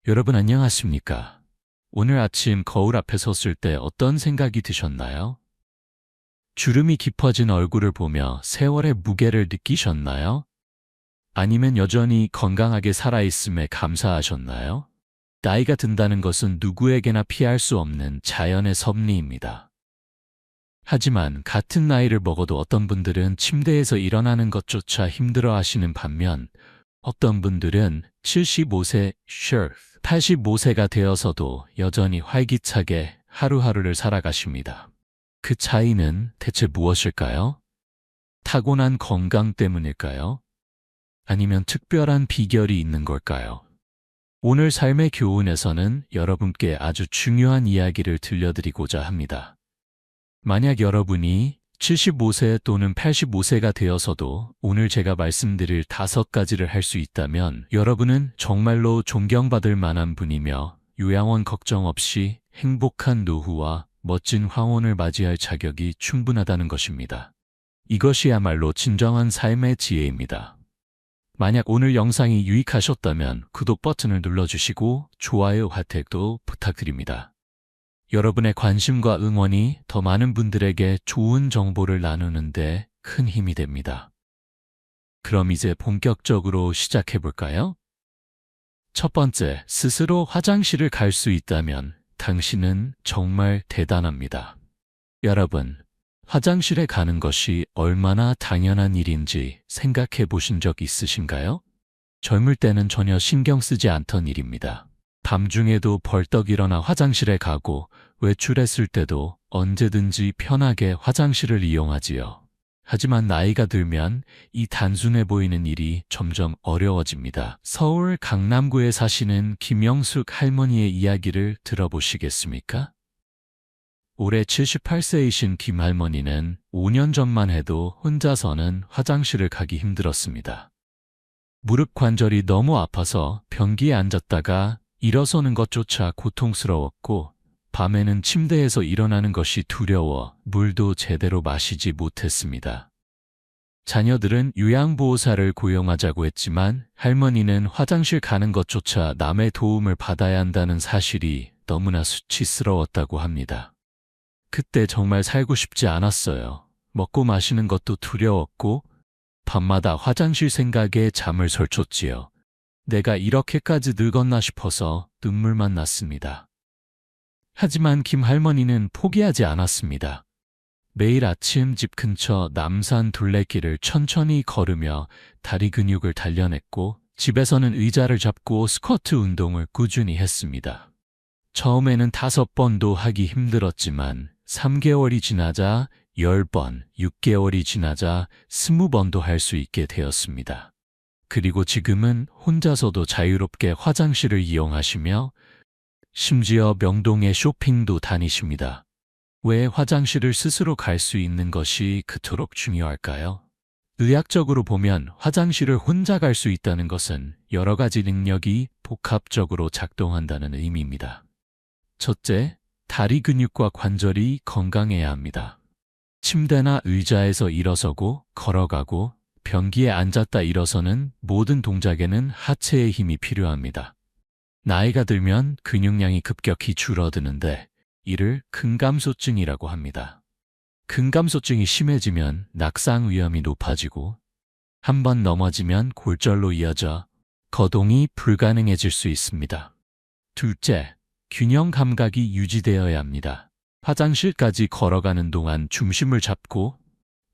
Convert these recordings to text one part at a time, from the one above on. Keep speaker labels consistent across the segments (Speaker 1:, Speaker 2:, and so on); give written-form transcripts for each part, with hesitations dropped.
Speaker 1: 여러분 안녕하십니까? 오늘 아침 거울 앞에 섰을 때 어떤 생각이 드셨나요? 주름이 깊어진 얼굴을 보며 세월의 무게를 느끼셨나요? 아니면 여전히 건강하게 살아있음에 감사하셨나요? 나이가 든다는 것은 누구에게나 피할 수 없는 자연의 섭리입니다. 하지만 같은 나이를 먹어도 어떤 분들은 침대에서 일어나는 것조차 힘들어 하시는 반면 어떤 분들은 75세, 85세가 되어서도 여전히 활기차게 하루하루를 살아가십니다. 그 차이는 대체 무엇일까요? 타고난 건강 때문일까요? 아니면 특별한 비결이 있는 걸까요? 오늘 삶의 교훈에서는 여러분께 아주 중요한 이야기를 들려드리고자 합니다. 만약 여러분이 75세 또는 85세가 되어서도 오늘 제가 말씀드릴 5가지를 할 수 있다면 여러분은 정말로 존경받을 만한 분이며 요양원 걱정 없이 행복한 노후와 멋진 황혼을 맞이할 자격이 충분하다는 것입니다. 이것이야말로 진정한 삶의 지혜입니다. 만약 오늘 영상이 유익하셨다면 구독 버튼을 눌러주시고 좋아요 혜택도 부탁드립니다. 여러분의 관심과 응원이 더 많은 분들에게 좋은 정보를 나누는데 큰 힘이 됩니다. 그럼 이제 본격적으로 시작해 볼까요? 첫 번째, 스스로 화장실을 갈 수 있다면 당신은 정말 대단합니다. 여러분, 화장실에 가는 것이 얼마나 당연한 일인지 생각해 보신 적 있으신가요? 젊을 때는 전혀 신경 쓰지 않던 일입니다. 밤중에도 벌떡 일어나 화장실에 가고 외출했을 때도 언제든지 편하게 화장실을 이용하지요. 하지만 나이가 들면 이 단순해 보이는 일이 점점 어려워집니다. 서울 강남구에 사시는 김영숙 할머니의 이야기를 들어보시겠습니까? 올해 78세이신 김 할머니는 5년 전만 해도 혼자서는 화장실을 가기 힘들었습니다. 무릎 관절이 너무 아파서 변기에 앉았다가 일어서는 것조차 고통스러웠고 밤에는 침대에서 일어나는 것이 두려워 물도 제대로 마시지 못했습니다. 자녀들은 요양보호사를 고용하자고 했지만 할머니는 화장실 가는 것조차 남의 도움을 받아야 한다는 사실이 너무나 수치스러웠다고 합니다. 그때 정말 살고 싶지 않았어요. 먹고 마시는 것도 두려웠고 밤마다 화장실 생각에 잠을 설쳤지요. 내가 이렇게까지 늙었나 싶어서 눈물만 났습니다. 하지만 김 할머니는 포기하지 않았습니다. 매일 아침 집 근처 남산 둘레길을 천천히 걸으며 다리 근육을 단련했고 집에서는 의자를 잡고 스쿼트 운동을 꾸준히 했습니다. 처음에는 5번도 하기 힘들었지만 3개월이 지나자 10번, 6개월이 지나자 20번도 할 수 있게 되었습니다. 그리고 지금은 혼자서도 자유롭게 화장실을 이용하시며 심지어 명동에 쇼핑도 다니십니다. 왜 화장실을 스스로 갈 수 있는 것이 그토록 중요할까요? 의학적으로 보면 화장실을 혼자 갈 수 있다는 것은 여러 가지 능력이 복합적으로 작동한다는 의미입니다. 첫째, 다리 근육과 관절이 건강해야 합니다. 침대나 의자에서 일어서고 걸어가고 변기에 앉았다 일어서는 모든 동작에는 하체의 힘이 필요합니다. 나이가 들면 근육량이 급격히 줄어드는데 이를 근감소증이라고 합니다. 근감소증이 심해지면 낙상 위험이 높아지고 한번 넘어지면 골절로 이어져 거동이 불가능해질 수 있습니다. 둘째, 균형 감각이 유지되어야 합니다. 화장실까지 걸어가는 동안 중심을 잡고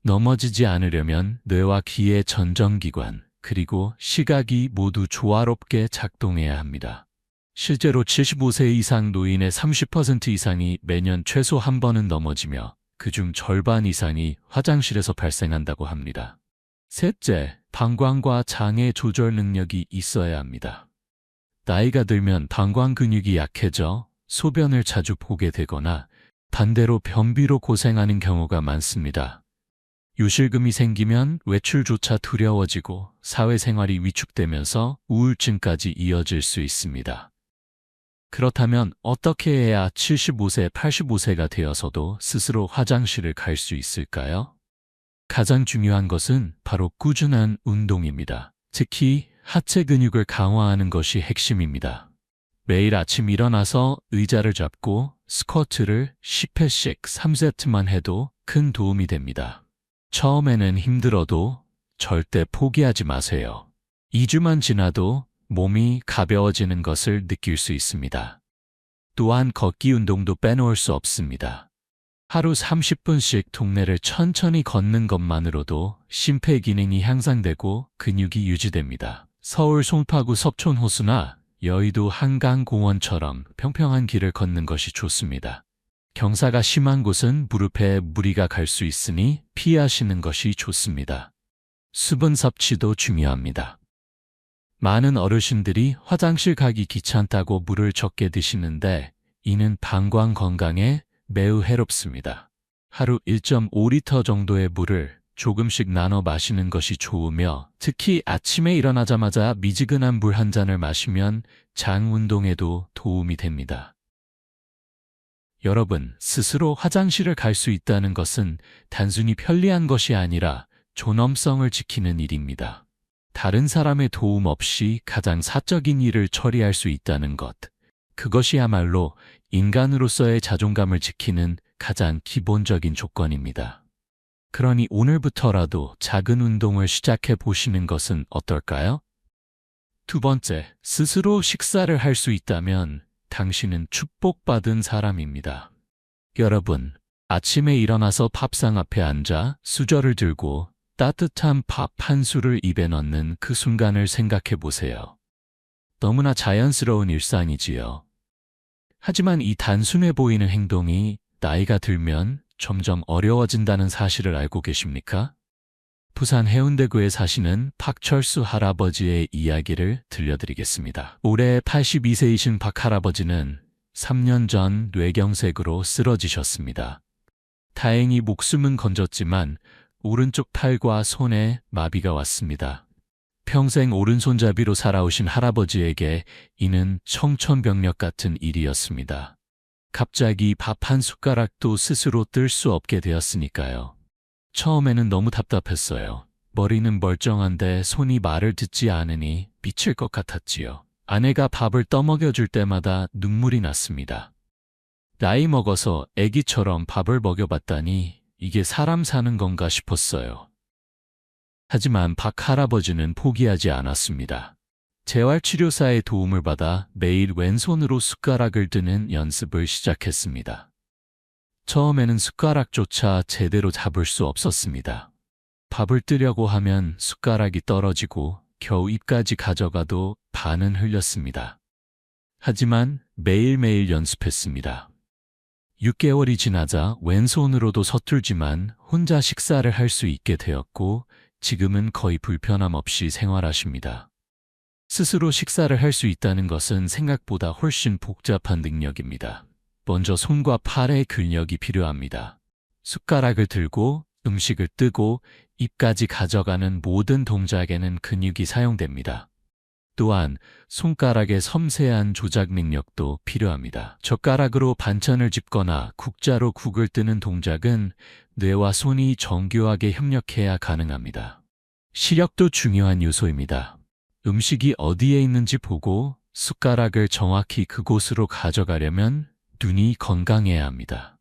Speaker 1: 넘어지지 않으려면 뇌와 귀의 전정기관 그리고 시각이 모두 조화롭게 작동해야 합니다. 실제로 75세 이상 노인의 30% 이상이 매년 최소 한 번은 넘어지며 그중 절반 이상이 화장실에서 발생한다고 합니다. 셋째, 방광과 장의 조절 능력이 있어야 합니다. 나이가 들면 방광 근육이 약해져 소변을 자주 보게 되거나 반대로 변비로 고생하는 경우가 많습니다. 요실금이 생기면 외출조차 두려워지고 사회생활이 위축되면서 우울증까지 이어질 수 있습니다. 그렇다면 어떻게 해야 75세, 85세가 되어서도 스스로 화장실을 갈 수 있을까요? 가장 중요한 것은 바로 꾸준한 운동입니다. 특히 하체 근육을 강화하는 것이 핵심입니다. 매일 아침 일어나서 의자를 잡고 스쿼트를 10회씩 3세트만 해도 큰 도움이 됩니다. 처음에는 힘들어도 절대 포기하지 마세요. 2주만 지나도 몸이 가벼워지는 것을 느낄 수 있습니다. 또한 걷기 운동도 빼놓을 수 없습니다. 하루 30분씩 동네를 천천히 걷는 것만으로도 심폐기능이 향상되고 근육이 유지됩니다. 서울 송파구 석촌호수나 여의도 한강공원처럼 평평한 길을 걷는 것이 좋습니다. 경사가 심한 곳은 무릎에 무리가 갈 수 있으니 피하시는 것이 좋습니다. 수분 섭취도 중요합니다. 많은 어르신들이 화장실 가기 귀찮다고 물을 적게 드시는데 이는 방광 건강에 매우 해롭습니다. 하루 1.5리터 정도의 물을 조금씩 나눠 마시는 것이 좋으며 특히 아침에 일어나자마자 미지근한 물 한 잔을 마시면 장 운동에도 도움이 됩니다. 여러분, 스스로 화장실을 갈 수 있다는 것은 단순히 편리한 것이 아니라 존엄성을 지키는 일입니다. 다른 사람의 도움 없이 가장 사적인 일을 처리할 수 있다는 것. 그것이야말로 인간으로서의 자존감을 지키는 가장 기본적인 조건입니다. 그러니 오늘부터라도 작은 운동을 시작해 보시는 것은 어떨까요? 두 번째, 스스로 식사를 할 수 있다면 당신은 축복받은 사람입니다. 여러분, 아침에 일어나서 밥상 앞에 앉아 수저를 들고 따뜻한 밥 한 술을 입에 넣는 그 순간을 생각해 보세요. 너무나 자연스러운 일상이지요. 하지만 이 단순해 보이는 행동이 나이가 들면 점점 어려워진다는 사실을 알고 계십니까? 부산 해운대구에 사시는 박철수 할아버지의 이야기를 들려드리겠습니다. 올해 82세이신 박 할아버지는 3년 전 뇌경색으로 쓰러지셨습니다. 다행히 목숨은 건졌지만 오른쪽 팔과 손에 마비가 왔습니다. 평생 오른손잡이로 살아오신 할아버지에게 이는 청천벽력 같은 일이었습니다. 갑자기 밥 한 숟가락도 스스로 뜰 수 없게 되었으니까요. 처음에는 너무 답답했어요. 머리는 멀쩡한데 손이 말을 듣지 않으니 미칠 것 같았지요. 아내가 밥을 떠먹여줄 때마다 눈물이 났습니다. 나이 먹어서 애기처럼 밥을 먹여봤다니 이게 사람 사는 건가 싶었어요. 하지만 박 할아버지는 포기하지 않았습니다. 재활치료사의 도움을 받아 매일 왼손으로 숟가락을 드는 연습을 시작했습니다. 처음에는 숟가락조차 제대로 잡을 수 없었습니다. 밥을 뜨려고 하면 숟가락이 떨어지고 겨우 입까지 가져가도 반은 흘렸습니다. 하지만 매일매일 연습했습니다. 6개월이 지나자 왼손으로도 서툴지만 혼자 식사를 할 수 있게 되었고 지금은 거의 불편함 없이 생활하십니다. 스스로 식사를 할 수 있다는 것은 생각보다 훨씬 복잡한 능력입니다. 먼저 손과 팔의 근력이 필요합니다. 숟가락을 들고 음식을 뜨고 입까지 가져가는 모든 동작에는 근육이 사용됩니다. 또한 손가락의 섬세한 조작 능력도 필요합니다. 젓가락으로 반찬을 집거나 국자로 국을 뜨는 동작은 뇌와 손이 정교하게 협력해야 가능합니다. 시력도 중요한 요소입니다. 음식이 어디에 있는지 보고 숟가락을 정확히 그곳으로 가져가려면 눈이 건강해야 합니다.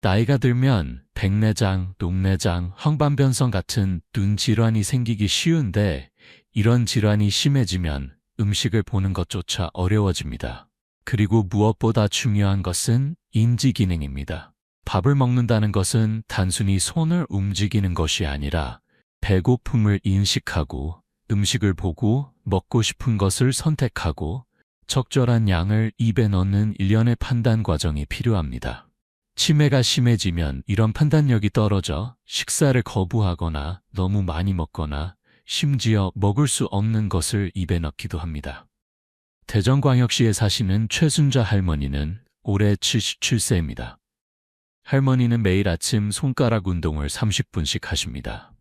Speaker 1: 나이가 들면 백내장, 녹내장, 황반변성 같은 눈 질환이 생기기 쉬운데 이런 질환이 심해지면 음식을 보는 것조차 어려워집니다. 그리고 무엇보다 중요한 것은 인지 기능입니다. 밥을 먹는다는 것은 단순히 손을 움직이는 것이 아니라 배고픔을 인식하고 음식을 보고 먹고 싶은 것을 선택하고 적절한 양을 입에 넣는 일련의 판단 과정이 필요합니다. 치매가 심해지면 이런 판단력이 떨어져 식사를 거부하거나 너무 많이 먹거나 심지어 먹을 수 없는 것을 입에 넣기도 합니다. 대전광역시에 사시는 최순자 할머니는 올해 77세입니다. 할머니는 매일 아침 손가락 운동을 30분씩 하십니다.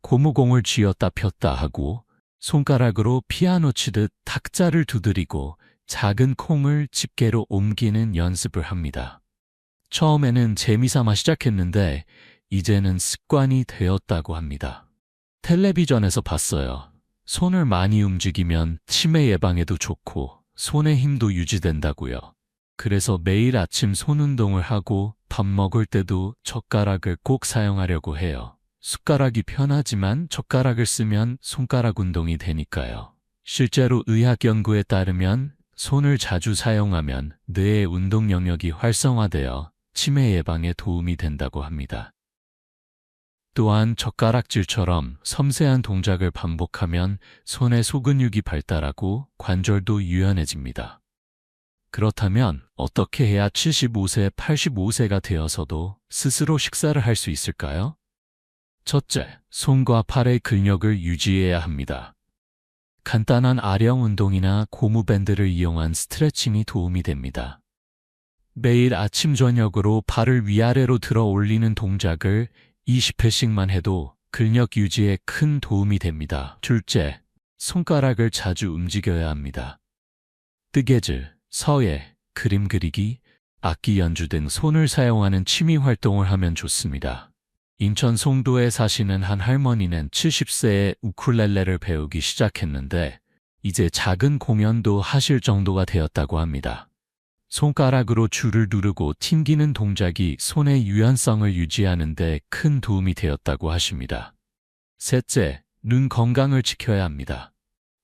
Speaker 1: 고무공을 쥐었다 폈다 하고 손가락으로 피아노 치듯 탁자를 두드리고 작은 콩을 집게로 옮기는 연습을 합니다. 처음에는 재미삼아 시작했는데 이제는 습관이 되었다고 합니다. 텔레비전에서 봤어요. 손을 많이 움직이면 치매 예방에도 좋고 손의 힘도 유지된다고요. 그래서 매일 아침 손 운동을 하고 밥 먹을 때도 젓가락을 꼭 사용하려고 해요. 숟가락이 편하지만 젓가락을 쓰면 손가락 운동이 되니까요. 실제로 의학 연구에 따르면 손을 자주 사용하면 뇌의 운동 영역이 활성화되어 치매 예방에 도움이 된다고 합니다. 또한 젓가락질처럼 섬세한 동작을 반복하면 손의 소근육이 발달하고 관절도 유연해집니다. 그렇다면 어떻게 해야 75세, 85세가 되어서도 스스로 식사를 할 수 있을까요? 첫째, 손과 팔의 근력을 유지해야 합니다. 간단한 아령 운동이나 고무밴드를 이용한 스트레칭이 도움이 됩니다. 매일 아침 저녁으로 발을 위아래로 들어 올리는 동작을 20회씩만 해도 근력 유지에 큰 도움이 됩니다. 둘째, 손가락을 자주 움직여야 합니다. 뜨개질, 서예, 그림 그리기, 악기 연주 등 손을 사용하는 취미 활동을 하면 좋습니다. 인천 송도에 사시는 한 할머니는 70세에 우쿨렐레를 배우기 시작했는데 이제 작은 공연도 하실 정도가 되었다고 합니다. 손가락으로 줄을 누르고 튕기는 동작이 손의 유연성을 유지하는 데 큰 도움이 되었다고 하십니다. 셋째, 눈 건강을 지켜야 합니다.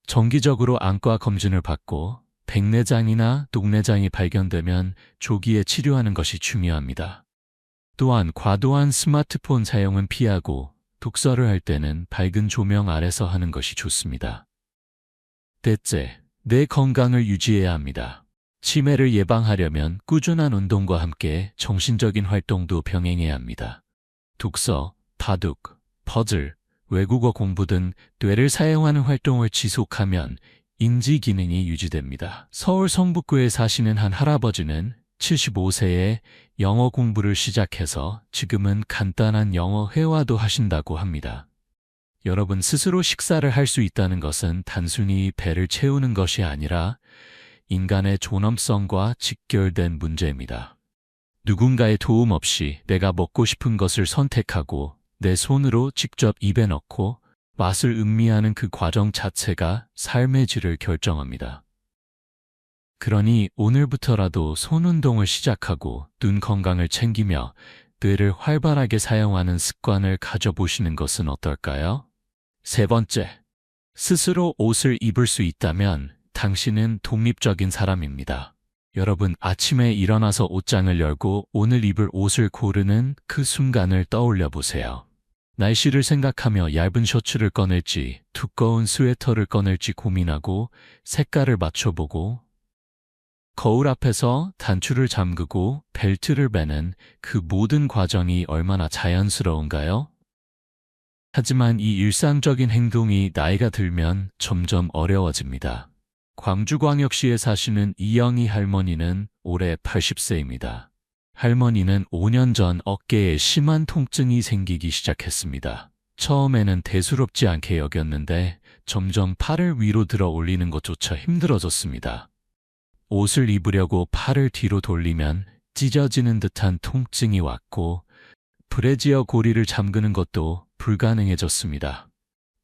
Speaker 1: 정기적으로 안과 검진을 받고 백내장이나 녹내장이 발견되면 조기에 치료하는 것이 중요합니다. 또한 과도한 스마트폰 사용은 피하고 독서를 할 때는 밝은 조명 아래서 하는 것이 좋습니다. 넷째, 뇌 건강을 유지해야 합니다. 치매를 예방하려면 꾸준한 운동과 함께 정신적인 활동도 병행해야 합니다. 독서, 바둑, 퍼즐, 외국어 공부 등 뇌를 사용하는 활동을 지속하면 인지 기능이 유지됩니다. 서울 성북구에 사시는 한 할아버지는 75세에 영어 공부를 시작해서 지금은 간단한 영어 회화도 하신다고 합니다. 여러분 스스로 식사를 할 수 있다는 것은 단순히 배를 채우는 것이 아니라 인간의 존엄성과 직결된 문제입니다. 누군가의 도움 없이 내가 먹고 싶은 것을 선택하고 내 손으로 직접 입에 넣고 맛을 음미하는 그 과정 자체가 삶의 질을 결정합니다. 그러니 오늘부터라도 손 운동을 시작하고 눈 건강을 챙기며 뇌를 활발하게 사용하는 습관을 가져보시는 것은 어떨까요? 세 번째, 스스로 옷을 입을 수 있다면 당신은 독립적인 사람입니다. 여러분 아침에 일어나서 옷장을 열고 오늘 입을 옷을 고르는 그 순간을 떠올려 보세요. 날씨를 생각하며 얇은 셔츠를 꺼낼지 두꺼운 스웨터를 꺼낼지 고민하고 색깔을 맞춰보고 거울 앞에서 단추를 잠그고 벨트를 매는 그 모든 과정이 얼마나 자연스러운가요? 하지만 이 일상적인 행동이 나이가 들면 점점 어려워집니다. 광주광역시에 사시는 이영희 할머니는 올해 80세입니다. 할머니는 5년 전 어깨에 심한 통증이 생기기 시작했습니다. 처음에는 대수롭지 않게 여겼는데 점점 팔을 위로 들어 올리는 것조차 힘들어졌습니다. 옷을 입으려고 팔을 뒤로 돌리면 찢어지는 듯한 통증이 왔고 브래지어 고리를 잠그는 것도 불가능해졌습니다.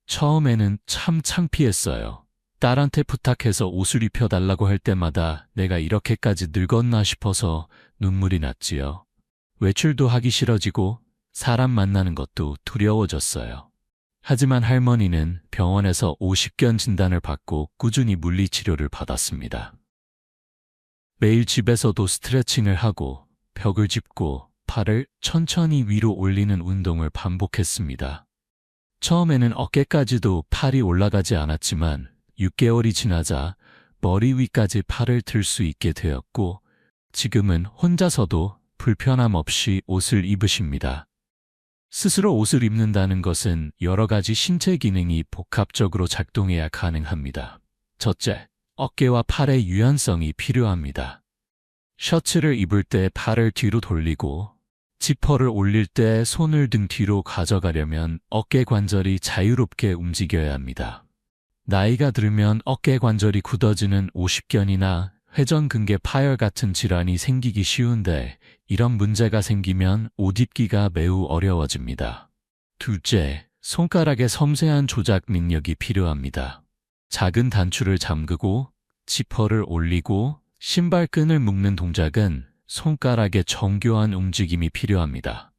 Speaker 1: 처음에는 참 창피했어요. 딸한테 부탁해서 옷을 입혀달라고 할 때마다 내가 이렇게까지 늙었나 싶어서 눈물이 났지요. 외출도 하기 싫어지고 사람 만나는 것도 두려워졌어요. 하지만 할머니는 병원에서 50견 진단을 받고 꾸준히 물리치료를 받았습니다. 매일 집에서도 스트레칭을 하고 벽을 짚고 팔을 천천히 위로 올리는 운동을 반복했습니다. 처음에는 어깨까지도 팔이 올라가지 않았지만 6개월이 지나자 머리 위까지 팔을 들 수 있게 되었고 지금은 혼자서도 불편함 없이 옷을 입으십니다. 스스로 옷을 입는다는 것은 여러 가지 신체 기능이 복합적으로 작동해야 가능합니다. 첫째, 어깨와 팔의 유연성이 필요합니다. 셔츠를 입을 때 팔을 뒤로 돌리고 지퍼를 올릴 때 손을 등 뒤로 가져가려면 어깨 관절이 자유롭게 움직여야 합니다. 나이가 들면 어깨 관절이 굳어지는 오십견이나 회전근개 파열 같은 질환이 생기기 쉬운데 이런 문제가 생기면 옷 입기가 매우 어려워집니다. 둘째, 손가락의 섬세한 조작 능력이 필요합니다. 작은 단추를 잠그고 지퍼를 올리고 신발끈을 묶는 동작은 손가락의 정교한 움직임이 필요합니다.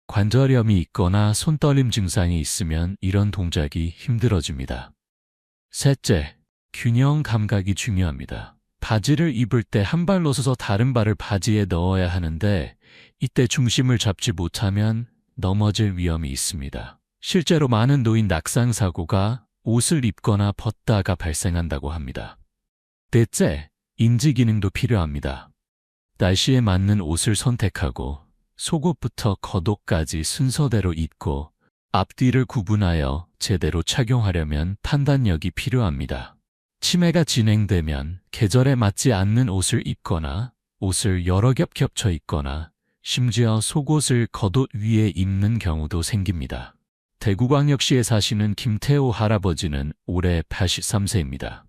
Speaker 1: 관절염이 있거나 손떨림 증상이 있으면 이런 동작이 힘들어집니다. 셋째, 균형 감각이 중요합니다. 바지를 입을 때 한 발로 서서 다른 발을 바지에 넣어야 하는데 이때 중심을 잡지 못하면 넘어질 위험이 있습니다. 실제로 많은 노인 낙상 사고가 옷을 입거나 벗다가 발생한다고 합니다. 넷째, 인지 기능도 필요합니다. 날씨에 맞는 옷을 선택하고 속옷부터 겉옷까지 순서대로 입고 앞뒤를 구분하여 제대로 착용하려면 판단력이 필요합니다. 치매가 진행되면 계절에 맞지 않는 옷을 입거나 옷을 여러 겹 겹쳐 입거나 심지어 속옷을 겉옷 위에 입는 경우도 생깁니다. 대구광역시에 사시는 김태호 할아버지는 올해 83세입니다.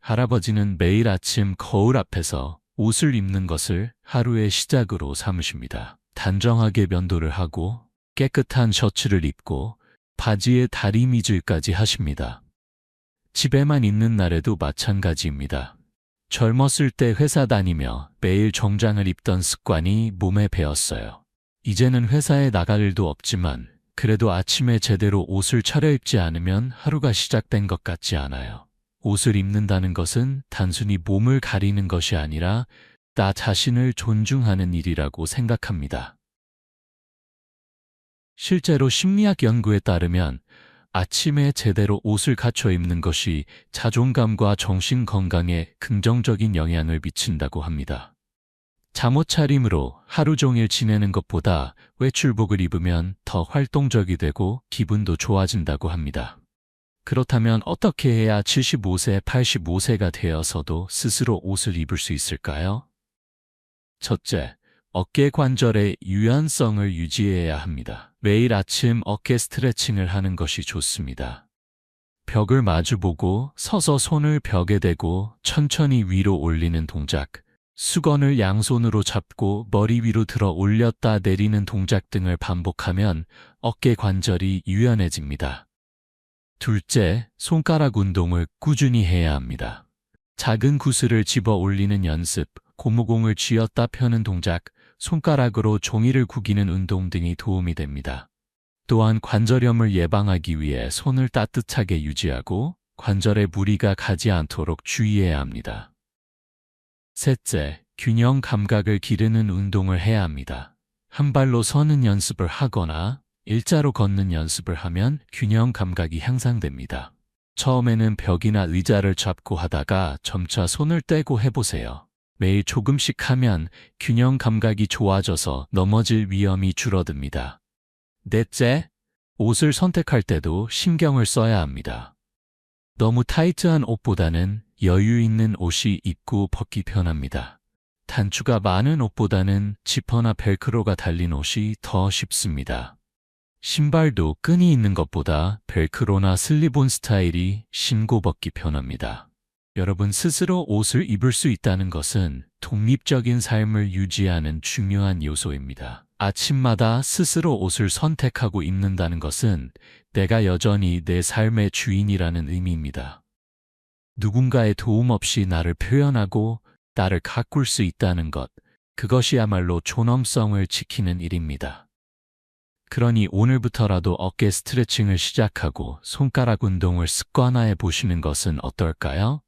Speaker 1: 할아버지는 매일 아침 거울 앞에서 옷을 입는 것을 하루의 시작으로 삼으십니다. 단정하게 면도를 하고 깨끗한 셔츠를 입고 바지에 다리 미줄까지 하십니다. 집에만 있는 날에도 마찬가지입니다. 젊었을 때 회사 다니며 매일 정장을 입던 습관이 몸에 배었어요. 이제는 회사에 나갈 일도 없지만 그래도 아침에 제대로 옷을 차려입지 않으면 하루가 시작된 것 같지 않아요. 옷을 입는다는 것은 단순히 몸을 가리는 것이 아니라 나 자신을 존중하는 일이라고 생각합니다. 실제로 심리학 연구에 따르면 아침에 제대로 옷을 갖춰 입는 것이 자존감과 정신 건강에 긍정적인 영향을 미친다고 합니다. 잠옷차림으로 하루 종일 지내는 것보다 외출복을 입으면 더 활동적이 되고 기분도 좋아진다고 합니다. 그렇다면 어떻게 해야 75세, 85세가 되어서도 스스로 옷을 입을 수 있을까요? 첫째, 어깨 관절의 유연성을 유지해야 합니다. 매일 아침 어깨 스트레칭을 하는 것이 좋습니다. 벽을 마주보고 서서 손을 벽에 대고 천천히 위로 올리는 동작, 수건을 양손으로 잡고 머리 위로 들어 올렸다 내리는 동작 등을 반복하면 어깨 관절이 유연해집니다. 둘째, 손가락 운동을 꾸준히 해야 합니다. 작은 구슬을 집어 올리는 연습, 고무공을 쥐었다 펴는 동작, 손가락으로 종이를 구기는 운동 등이 도움이 됩니다. 또한 관절염을 예방하기 위해 손을 따뜻하게 유지하고 관절에 무리가 가지 않도록 주의해야 합니다. 셋째, 균형 감각을 기르는 운동을 해야 합니다. 한 발로 서는 연습을 하거나 일자로 걷는 연습을 하면 균형 감각이 향상됩니다. 처음에는 벽이나 의자를 잡고 하다가 점차 손을 떼고 해보세요. 매일 조금씩 하면 균형 감각이 좋아져서 넘어질 위험이 줄어듭니다. 넷째, 옷을 선택할 때도 신경을 써야 합니다. 너무 타이트한 옷보다는 여유 있는 옷이 입고 벗기 편합니다. 단추가 많은 옷보다는 지퍼나 벨크로가 달린 옷이 더 쉽습니다. 신발도 끈이 있는 것보다 벨크로나 슬립온 스타일이 신고 벗기 편합니다. 여러분 스스로 옷을 입을 수 있다는 것은 독립적인 삶을 유지하는 중요한 요소입니다. 아침마다 스스로 옷을 선택하고 입는다는 것은 내가 여전히 내 삶의 주인이라는 의미입니다. 누군가의 도움 없이 나를 표현하고 나를 가꿀 수 있다는 것, 그것이야말로 존엄성을 지키는 일입니다. 그러니 오늘부터라도 어깨 스트레칭을 시작하고 손가락 운동을 습관화해 보시는 것은 어떨까요?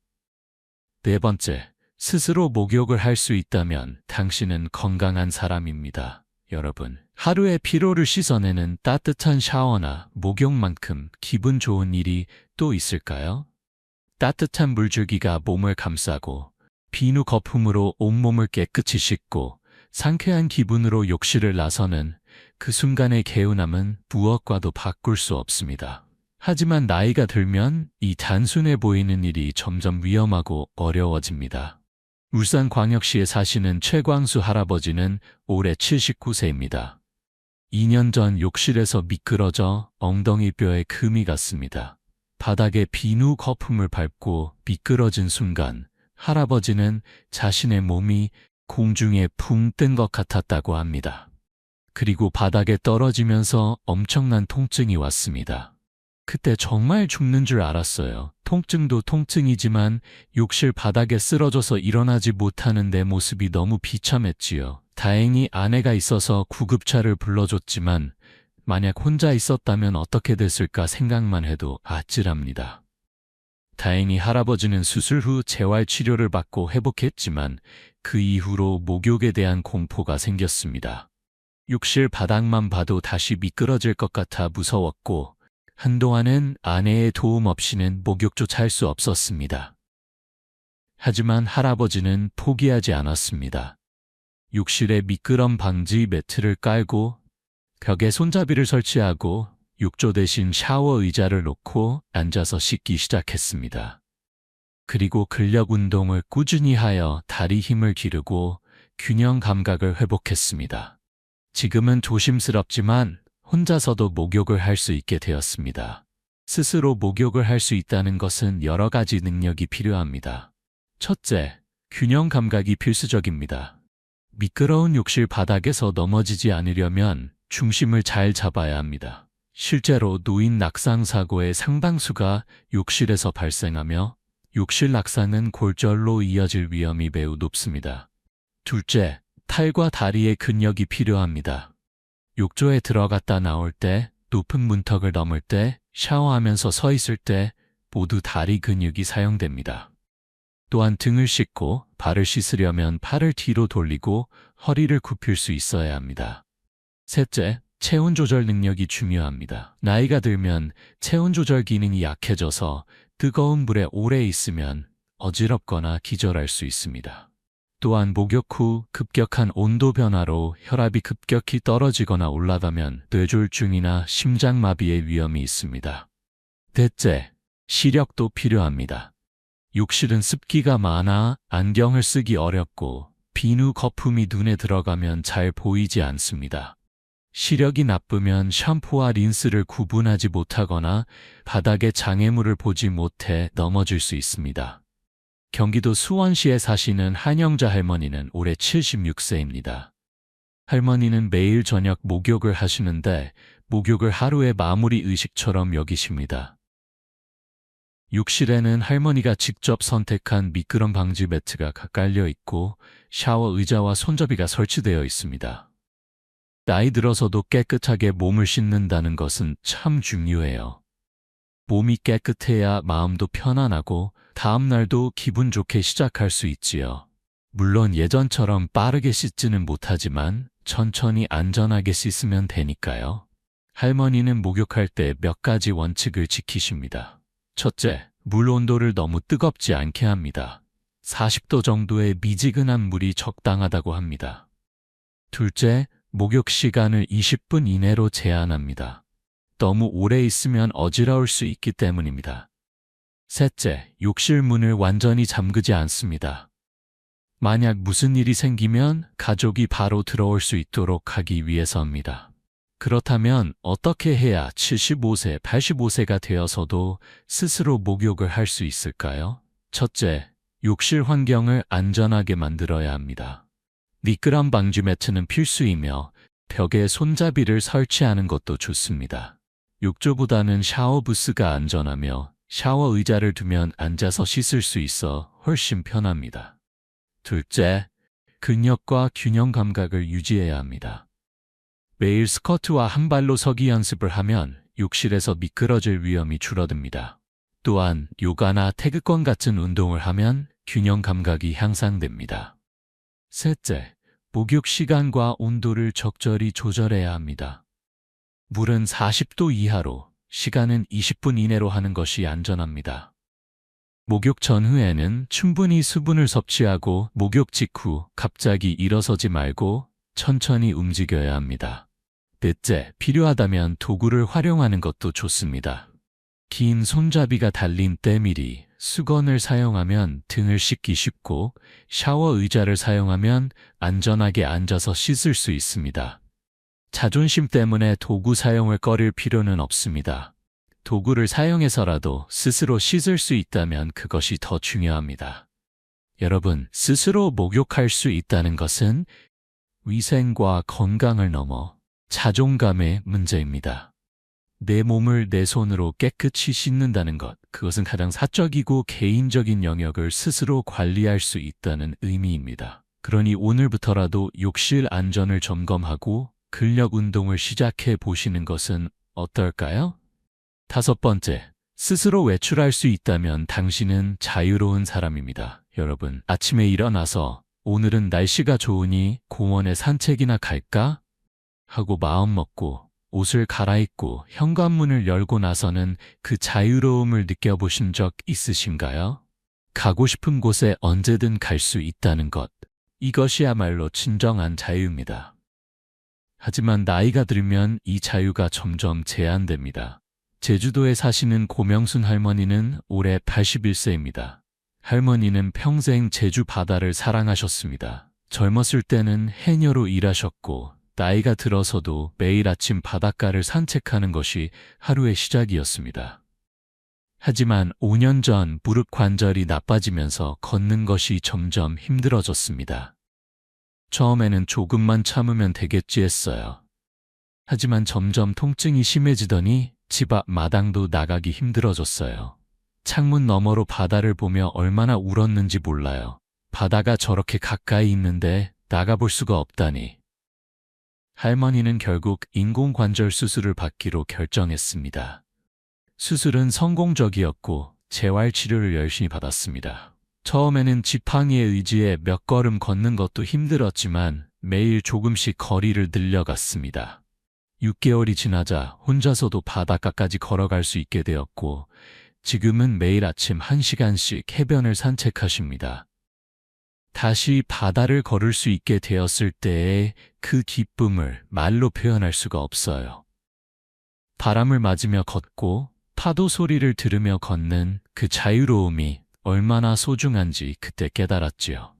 Speaker 1: 네 번째, 스스로 목욕을 할 수 있다면 당신은 건강한 사람입니다. 여러분, 하루의 피로를 씻어내는 따뜻한 샤워나 목욕만큼 기분 좋은 일이 또 있을까요? 따뜻한 물줄기가 몸을 감싸고 비누 거품으로 온몸을 깨끗이 씻고 상쾌한 기분으로 욕실을 나서는 그 순간의 개운함은 무엇과도 바꿀 수 없습니다. 하지만 나이가 들면 이 단순해 보이는 일이 점점 위험하고 어려워집니다. 울산광역시에 사시는 최광수 할아버지는 올해 79세입니다. 2년 전 욕실에서 미끄러져 엉덩이뼈에 금이 갔습니다. 바닥에 비누 거품을 밟고 미끄러진 순간 할아버지는 자신의 몸이 공중에 붕 뜬 것 같았다고 합니다. 그리고 바닥에 떨어지면서 엄청난 통증이 왔습니다. 그때 정말 죽는 줄 알았어요. 통증도 통증이지만 욕실 바닥에 쓰러져서 일어나지 못하는 내 모습이 너무 비참했지요. 다행히 아내가 있어서 구급차를 불러줬지만 만약 혼자 있었다면 어떻게 됐을까 생각만 해도 아찔합니다. 다행히 할아버지는 수술 후 재활치료를 받고 회복했지만 그 이후로 목욕에 대한 공포가 생겼습니다. 욕실 바닥만 봐도 다시 미끄러질 것 같아 무서웠고 한동안은 아내의 도움 없이는 목욕조차 할 수 없었습니다. 하지만 할아버지는 포기하지 않았습니다. 욕실에 미끄럼 방지 매트를 깔고 벽에 손잡이를 설치하고 욕조 대신 샤워 의자를 놓고 앉아서 씻기 시작했습니다. 그리고 근력 운동을 꾸준히 하여 다리 힘을 기르고 균형 감각을 회복했습니다. 지금은 조심스럽지만 혼자서도 목욕을 할 수 있게 되었습니다. 스스로 목욕을 할 수 있다는 것은 여러 가지 능력이 필요합니다. 첫째, 균형 감각이 필수적입니다. 미끄러운 욕실 바닥에서 넘어지지 않으려면 중심을 잘 잡아야 합니다. 실제로 노인 낙상 사고의 상당수가 욕실에서 발생하며 욕실 낙상은 골절로 이어질 위험이 매우 높습니다. 둘째, 팔과 다리의 근력이 필요합니다. 욕조에 들어갔다 나올 때, 높은 문턱을 넘을 때, 샤워하면서 서 있을 때 모두 다리 근육이 사용됩니다. 또한 등을 씻고 발을 씻으려면 팔을 뒤로 돌리고 허리를 굽힐 수 있어야 합니다. 셋째, 체온 조절 능력이 중요합니다. 나이가 들면 체온 조절 기능이 약해져서 뜨거운 물에 오래 있으면 어지럽거나 기절할 수 있습니다. 또한 목욕 후 급격한 온도 변화로 혈압이 급격히 떨어지거나 올라가면 뇌졸중이나 심장마비의 위험이 있습니다. 넷째, 시력도 필요합니다. 욕실은 습기가 많아 안경을 쓰기 어렵고 비누 거품이 눈에 들어가면 잘 보이지 않습니다. 시력이 나쁘면 샴푸와 린스를 구분하지 못하거나 바닥에 장애물을 보지 못해 넘어질 수 있습니다. 경기도 수원시에 사시는 한영자 할머니는 올해 76세입니다. 할머니는 매일 저녁 목욕을 하시는데 목욕을 하루의 마무리 의식처럼 여기십니다. 욕실에는 할머니가 직접 선택한 미끄럼 방지 매트가 깔려 있고 샤워 의자와 손잡이가 설치되어 있습니다. 나이 들어서도 깨끗하게 몸을 씻는다는 것은 참 중요해요. 몸이 깨끗해야 마음도 편안하고 다음 날도 기분 좋게 시작할 수 있지요. 물론 예전처럼 빠르게 씻지는 못하지만 천천히 안전하게 씻으면 되니까요. 할머니는 목욕할 때 몇 가지 원칙을 지키십니다. 첫째, 물 온도를 너무 뜨겁지 않게 합니다. 40도 정도의 미지근한 물이 적당하다고 합니다. 둘째, 목욕 시간을 20분 이내로 제한합니다. 너무 오래 있으면 어지러울 수 있기 때문입니다. 셋째, 욕실 문을 완전히 잠그지 않습니다. 만약 무슨 일이 생기면 가족이 바로 들어올 수 있도록 하기 위해서입니다. 그렇다면 어떻게 해야 75세, 85세가 되어서도 스스로 목욕을 할 수 있을까요? 첫째, 욕실 환경을 안전하게 만들어야 합니다. 미끄럼 방지 매트는 필수이며 벽에 손잡이를 설치하는 것도 좋습니다. 욕조보다는 샤워 부스가 안전하며 샤워 의자를 두면 앉아서 씻을 수 있어 훨씬 편합니다. 둘째, 근력과 균형 감각을 유지해야 합니다. 매일 스쿼트와 한 발로 서기 연습을 하면 욕실에서 미끄러질 위험이 줄어듭니다. 또한 요가나 태극권 같은 운동을 하면 균형 감각이 향상됩니다. 셋째, 목욕 시간과 온도를 적절히 조절해야 합니다. 물은 40도 이하로, 시간은 20분 이내로 하는 것이 안전합니다. 목욕 전후에는 충분히 수분을 섭취하고 목욕 직후 갑자기 일어서지 말고 천천히 움직여야 합니다. 넷째, 필요하다면 도구를 활용하는 것도 좋습니다. 긴 손잡이가 달린 때밀이, 수건을 사용하면 등을 씻기 쉽고 샤워 의자를 사용하면 안전하게 앉아서 씻을 수 있습니다. 자존심 때문에 도구 사용을 꺼릴 필요는 없습니다. 도구를 사용해서라도 스스로 씻을 수 있다면 그것이 더 중요합니다. 여러분, 스스로 목욕할 수 있다는 것은 위생과 건강을 넘어 자존감의 문제입니다. 내 몸을 내 손으로 깨끗이 씻는다는 것, 그것은 가장 사적이고 개인적인 영역을 스스로 관리할 수 있다는 의미입니다. 그러니 오늘부터라도 욕실 안전을 점검하고 근력 운동을 시작해 보시는 것은 어떨까요? 5번째, 스스로 외출할 수 있다면 당신은 자유로운 사람입니다. 여러분, 아침에 일어나서 오늘은 날씨가 좋으니 공원에 산책이나 갈까? 하고 마음먹고 옷을 갈아입고 현관문을 열고 나서는 그 자유로움을 느껴보신 적 있으신가요? 가고 싶은 곳에 언제든 갈 수 있다는 것. 이것이야말로 진정한 자유입니다. 하지만 나이가 들면 이 자유가 점점 제한됩니다. 제주도에 사시는 고명순 할머니는 올해 81세입니다. 할머니는 평생 제주 바다를 사랑하셨습니다. 젊었을 때는 해녀로 일하셨고 나이가 들어서도 매일 아침 바닷가를 산책하는 것이 하루의 시작이었습니다. 하지만 5년 전 무릎 관절이 나빠지면서 걷는 것이 점점 힘들어졌습니다. 처음에는 조금만 참으면 되겠지 했어요. 하지만 점점 통증이 심해지더니 집 앞 마당도 나가기 힘들어졌어요. 창문 너머로 바다를 보며 얼마나 울었는지 몰라요. 바다가 저렇게 가까이 있는데 나가볼 수가 없다니. 할머니는 결국 인공관절 수술을 받기로 결정했습니다. 수술은 성공적이었고 재활치료를 열심히 받았습니다. 처음에는 지팡이에 의지해 몇 걸음 걷는 것도 힘들었지만 매일 조금씩 거리를 늘려갔습니다. 6개월이 지나자 혼자서도 바닷가까지 걸어갈 수 있게 되었고 지금은 매일 아침 1시간씩 해변을 산책하십니다. 다시 바다를 걸을 수 있게 되었을 때의 그 기쁨을 말로 표현할 수가 없어요. 바람을 맞으며 걷고 파도 소리를 들으며 걷는 그 자유로움이 얼마나 소중한지 그때 깨달았지요.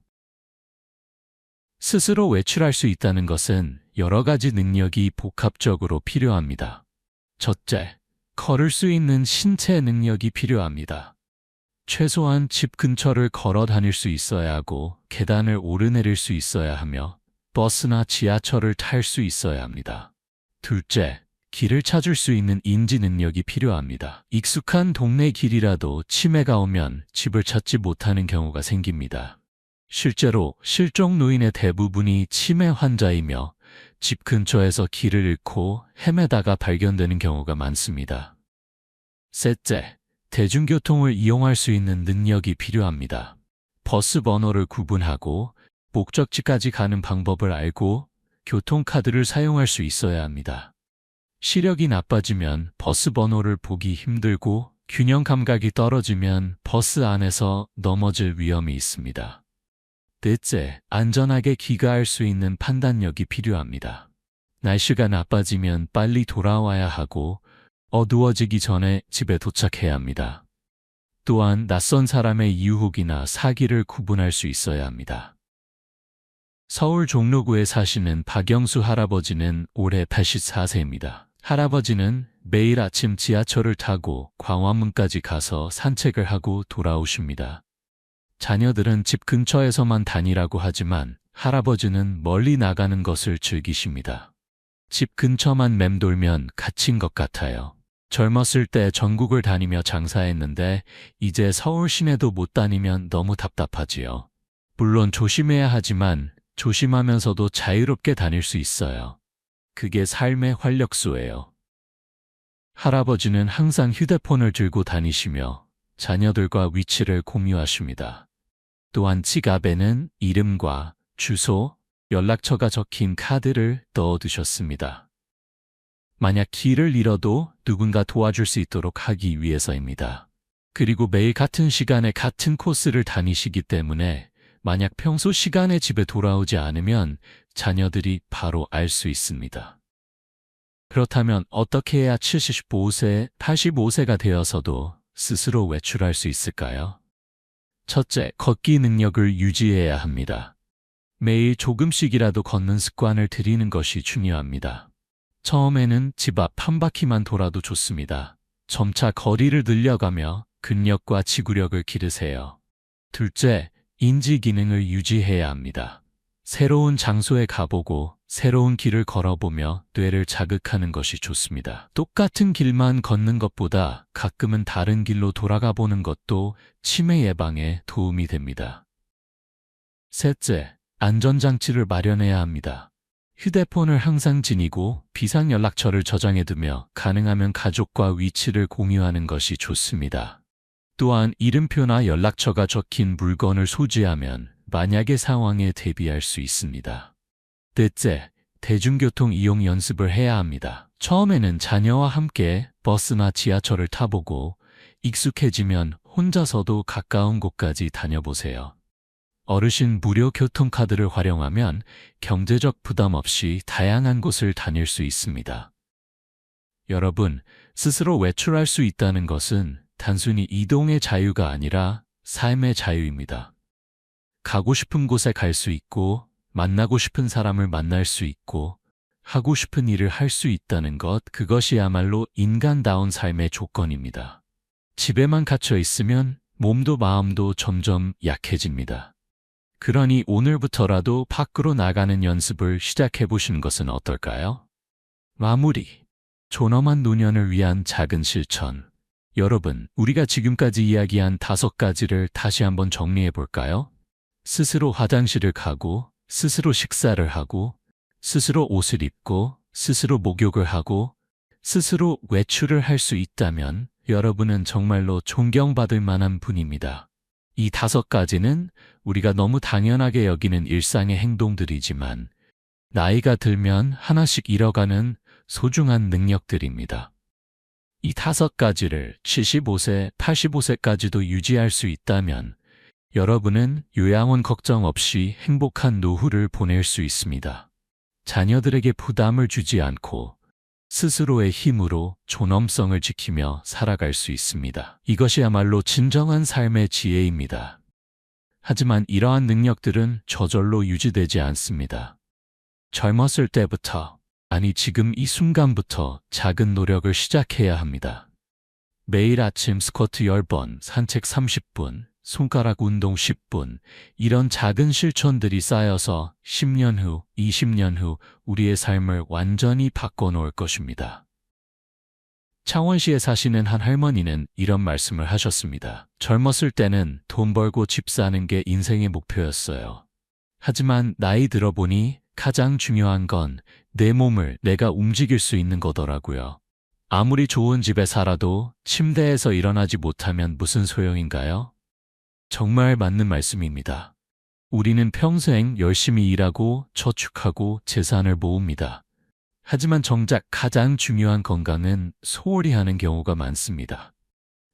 Speaker 1: 스스로 외출할 수 있다는 것은 여러 가지 능력이 복합적으로 필요합니다. 첫째, 걸을 수 있는 신체 능력이 필요합니다. 최소한 집 근처를 걸어 다닐 수 있어야 하고 계단을 오르내릴 수 있어야 하며 버스나 지하철을 탈 수 있어야 합니다. 둘째, 길을 찾을 수 있는 인지 능력이 필요합니다. 익숙한 동네 길이라도 치매가 오면 집을 찾지 못하는 경우가 생깁니다. 실제로 실종 노인의 대부분이 치매 환자이며 집 근처에서 길을 잃고 헤매다가 발견되는 경우가 많습니다. 셋째, 대중교통을 이용할 수 있는 능력이 필요합니다. 버스 번호를 구분하고 목적지까지 가는 방법을 알고 교통카드를 사용할 수 있어야 합니다. 시력이 나빠지면 버스 번호를 보기 힘들고 균형 감각이 떨어지면 버스 안에서 넘어질 위험이 있습니다. 넷째, 안전하게 귀가할 수 있는 판단력이 필요합니다. 날씨가 나빠지면 빨리 돌아와야 하고 어두워지기 전에 집에 도착해야 합니다. 또한 낯선 사람의 유혹이나 사기를 구분할 수 있어야 합니다. 서울 종로구에 사시는 박영수 할아버지는 올해 84세입니다. 할아버지는 매일 아침 지하철을 타고 광화문까지 가서 산책을 하고 돌아오십니다. 자녀들은 집 근처에서만 다니라고 하지만 할아버지는 멀리 나가는 것을 즐기십니다. 집 근처만 맴돌면 갇힌 것 같아요. 젊었을 때 전국을 다니며 장사했는데 이제 서울 시내도 못 다니면 너무 답답하지요. 물론 조심해야 하지만 조심하면서도 자유롭게 다닐 수 있어요. 그게 삶의 활력소예요. 할아버지는 항상 휴대폰을 들고 다니시며 자녀들과 위치를 공유하십니다. 또한 지갑에는 이름과 주소, 연락처가 적힌 카드를 넣어두셨습니다. 만약 길을 잃어도 누군가 도와줄 수 있도록 하기 위해서입니다. 그리고 매일 같은 시간에 같은 코스를 다니시기 때문에 만약 평소 시간에 집에 돌아오지 않으면 자녀들이 바로 알 수 있습니다. 그렇다면 어떻게 해야 75세, 85세가 되어서도 스스로 외출할 수 있을까요? 첫째, 걷기 능력을 유지해야 합니다. 매일 조금씩이라도 걷는 습관을 들이는 것이 중요합니다. 처음에는 집 앞 한 바퀴만 돌아도 좋습니다. 점차 거리를 늘려가며 근력과 지구력을 기르세요. 둘째, 인지 기능을 유지해야 합니다. 새로운 장소에 가보고 새로운 길을 걸어보며 뇌를 자극하는 것이 좋습니다. 똑같은 길만 걷는 것보다 가끔은 다른 길로 돌아가 보는 것도 치매 예방에 도움이 됩니다. 셋째, 안전장치를 마련해야 합니다. 휴대폰을 항상 지니고 비상연락처를 저장해두며 가능하면 가족과 위치를 공유하는 것이 좋습니다. 또한 이름표나 연락처가 적힌 물건을 소지하면 만약의 상황에 대비할 수 있습니다. 넷째, 대중교통 이용 연습을 해야 합니다. 처음에는 자녀와 함께 버스나 지하철을 타보고 익숙해지면 혼자서도 가까운 곳까지 다녀보세요. 어르신 무료 교통카드를 활용하면 경제적 부담 없이 다양한 곳을 다닐 수 있습니다. 여러분, 스스로 외출할 수 있다는 것은 단순히 이동의 자유가 아니라 삶의 자유입니다. 가고 싶은 곳에 갈 수 있고, 만나고 싶은 사람을 만날 수 있고, 하고 싶은 일을 할 수 있다는 것, 그것이야말로 인간다운 삶의 조건입니다. 집에만 갇혀 있으면 몸도 마음도 점점 약해집니다. 그러니 오늘부터라도 밖으로 나가는 연습을 시작해 보시는 것은 어떨까요? 마무리. 존엄한 노년을 위한 작은 실천. 여러분, 우리가 지금까지 이야기한 5가지를 다시 한번 정리해 볼까요? 스스로 화장실을 가고, 스스로 식사를 하고, 스스로 옷을 입고, 스스로 목욕을 하고, 스스로 외출을 할 수 있다면 여러분은 정말로 존경받을 만한 분입니다. 이 5가지는 우리가 너무 당연하게 여기는 일상의 행동들이지만 나이가 들면 하나씩 잃어가는 소중한 능력들입니다. 이 5가지를 75세, 85세까지도 유지할 수 있다면 여러분은 요양원 걱정 없이 행복한 노후를 보낼 수 있습니다. 자녀들에게 부담을 주지 않고 스스로의 힘으로 존엄성을 지키며 살아갈 수 있습니다. 이것이야말로 진정한 삶의 지혜입니다. 하지만 이러한 능력들은 저절로 유지되지 않습니다. 젊었을 때부터, 아니 지금 이 순간부터 작은 노력을 시작해야 합니다. 매일 아침 스쿼트 10번, 산책 30분, 손가락 운동 10분, 이런 작은 실천들이 쌓여서 10년 후, 20년 후 우리의 삶을 완전히 바꿔놓을 것입니다. 창원시에 사시는 한 할머니는 이런 말씀을 하셨습니다. 젊었을 때는 돈 벌고 집 사는 게 인생의 목표였어요. 하지만 나이 들어보니 가장 중요한 건 내 몸을 내가 움직일 수 있는 거더라고요. 아무리 좋은 집에 살아도 침대에서 일어나지 못하면 무슨 소용인가요? 정말 맞는 말씀입니다. 우리는 평생 열심히 일하고 저축하고 재산을 모읍니다. 하지만 정작 가장 중요한 건강은 소홀히 하는 경우가 많습니다.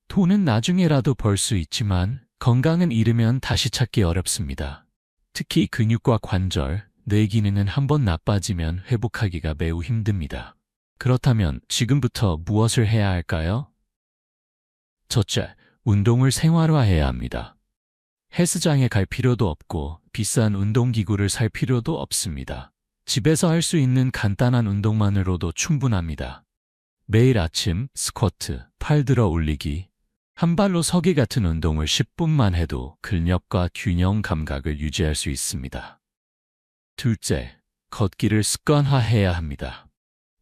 Speaker 1: 돈은 나중에라도 벌 수 있지만 건강은 잃으면 다시 찾기 어렵습니다. 특히 근육과 관절, 뇌 기능은 한번 나빠지면 회복하기가 매우 힘듭니다. 그렇다면 지금부터 무엇을 해야 할까요? 첫째, 운동을 생활화해야 합니다. 헬스장에 갈 필요도 없고 비싼 운동기구를 살 필요도 없습니다. 집에서 할 수 있는 간단한 운동만으로도 충분합니다. 매일 아침 스쿼트, 팔 들어 올리기, 한 발로 서기 같은 운동을 10분만 해도 근력과 균형 감각을 유지할 수 있습니다. 둘째, 걷기를 습관화해야 합니다.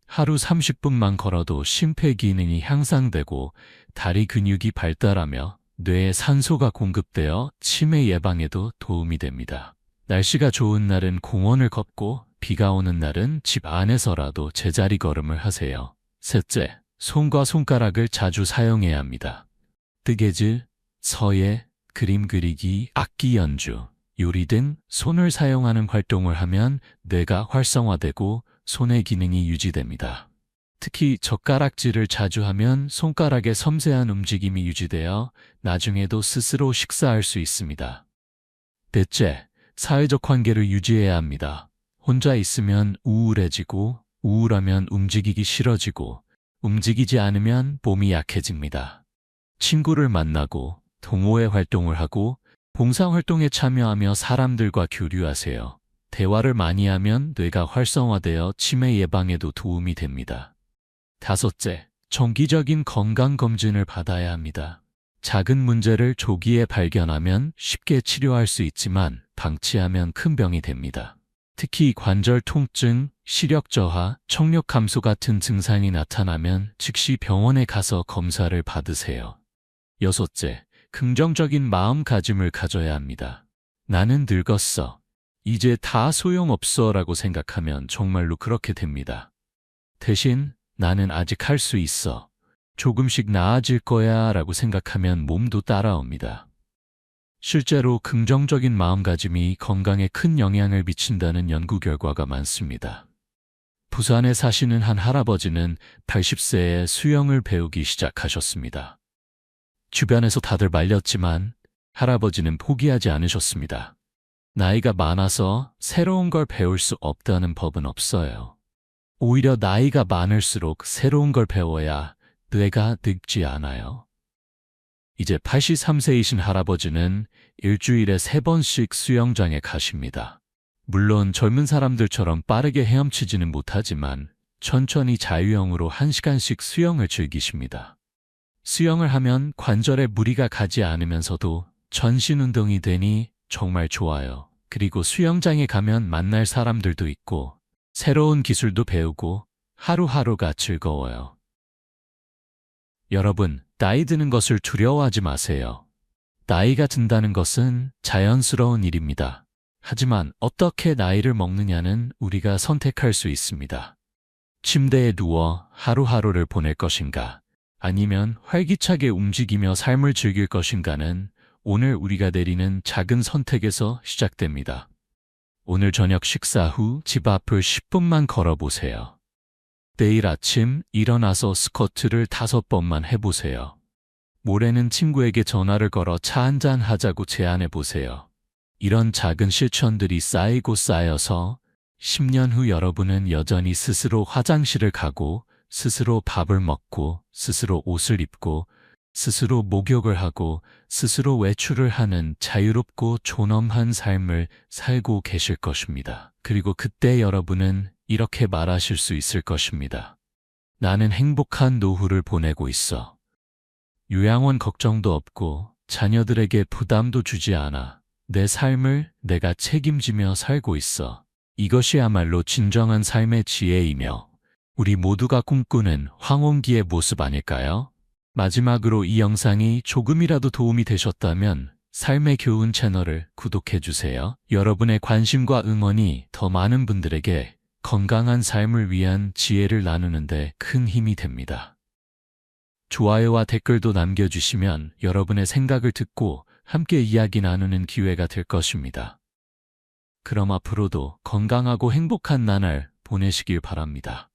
Speaker 1: 하루 30분만 걸어도 심폐기능이 향상되고 다리 근육이 발달하며 뇌에 산소가 공급되어 치매 예방에도 도움이 됩니다. 날씨가 좋은 날은 공원을 걷고 비가 오는 날은 집 안에서라도 제자리 걸음을 하세요. 셋째, 손과 손가락을 자주 사용해야 합니다. 뜨개질, 서예, 그림 그리기, 악기 연주, 요리 등 손을 사용하는 활동을 하면 뇌가 활성화되고 손의 기능이 유지됩니다. 특히 젓가락질을 자주 하면 손가락의 섬세한 움직임이 유지되어 나중에도 스스로 식사할 수 있습니다. 넷째, 사회적 관계를 유지해야 합니다. 혼자 있으면 우울해지고 우울하면 움직이기 싫어지고 움직이지 않으면 몸이 약해집니다. 친구를 만나고 동호회 활동을 하고 봉사활동에 참여하며 사람들과 교류하세요. 대화를 많이 하면 뇌가 활성화되어 치매 예방에도 도움이 됩니다. 다섯째, 정기적인 건강검진을 받아야 합니다. 작은 문제를 조기에 발견하면 쉽게 치료할 수 있지만 방치하면 큰 병이 됩니다. 특히 관절 통증, 시력 저하, 청력 감소 같은 증상이 나타나면 즉시 병원에 가서 검사를 받으세요. 여섯째, 긍정적인 마음가짐을 가져야 합니다. 나는 늙었어. 이제 다 소용없어 라고 생각하면 정말로 그렇게 됩니다. 대신 나는 아직 할 수 있어. 조금씩 나아질 거야 라고 생각하면 몸도 따라옵니다. 실제로 긍정적인 마음가짐이 건강에 큰 영향을 미친다는 연구 결과가 많습니다. 부산에 사시는 한 할아버지는 80세에 수영을 배우기 시작하셨습니다. 주변에서 다들 말렸지만 할아버지는 포기하지 않으셨습니다. 나이가 많아서 새로운 걸 배울 수 없다는 법은 없어요. 오히려 나이가 많을수록 새로운 걸 배워야 뇌가 늙지 않아요. 이제 83세이신 할아버지는 일주일에 3번씩 수영장에 가십니다. 물론 젊은 사람들처럼 빠르게 헤엄치지는 못하지만 천천히 자유형으로 1시간씩 수영을 즐기십니다. 수영을 하면 관절에 무리가 가지 않으면서도 전신 운동이 되니 정말 좋아요. 그리고 수영장에 가면 만날 사람들도 있고 새로운 기술도 배우고 하루하루가 즐거워요. 여러분, 나이 드는 것을 두려워하지 마세요. 나이가 든다는 것은 자연스러운 일입니다. 하지만 어떻게 나이를 먹느냐는 우리가 선택할 수 있습니다. 침대에 누워 하루하루를 보낼 것인가, 아니면 활기차게 움직이며 삶을 즐길 것인가는 오늘 우리가 내리는 작은 선택에서 시작됩니다. 오늘 저녁 식사 후 집 앞을 10분만 걸어보세요. 내일 아침 일어나서 스쿼트를 5번만 해보세요. 모레는 친구에게 전화를 걸어 차 한잔 하자고 제안해보세요. 이런 작은 실천들이 쌓이고 쌓여서 10년 후 여러분은 여전히 스스로 화장실을 가고, 스스로 밥을 먹고, 스스로 옷을 입고, 스스로 목욕을 하고, 스스로 외출을 하는 자유롭고 존엄한 삶을 살고 계실 것입니다. 그리고 그때 여러분은 이렇게 말하실 수 있을 것입니다. 나는 행복한 노후를 보내고 있어. 요양원 걱정도 없고 자녀들에게 부담도 주지 않아. 내 삶을 내가 책임지며 살고 있어. 이것이야말로 진정한 삶의 지혜이며 우리 모두가 꿈꾸는 황혼기의 모습 아닐까요? 마지막으로 이 영상이 조금이라도 도움이 되셨다면 삶의 교훈 채널을 구독해주세요. 여러분의 관심과 응원이 더 많은 분들에게 건강한 삶을 위한 지혜를 나누는데 큰 힘이 됩니다. 좋아요와 댓글도 남겨주시면 여러분의 생각을 듣고 함께 이야기 나누는 기회가 될 것입니다. 그럼 앞으로도 건강하고 행복한 나날 보내시길 바랍니다.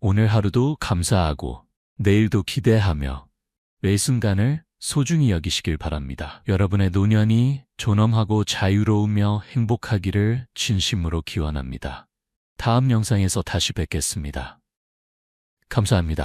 Speaker 1: 오늘 하루도 감사하고 내일도 기대하며 매 순간을 소중히 여기시길 바랍니다. 여러분의 노년이 존엄하고 자유로우며 행복하기를 진심으로 기원합니다. 다음 영상에서 다시 뵙겠습니다. 감사합니다.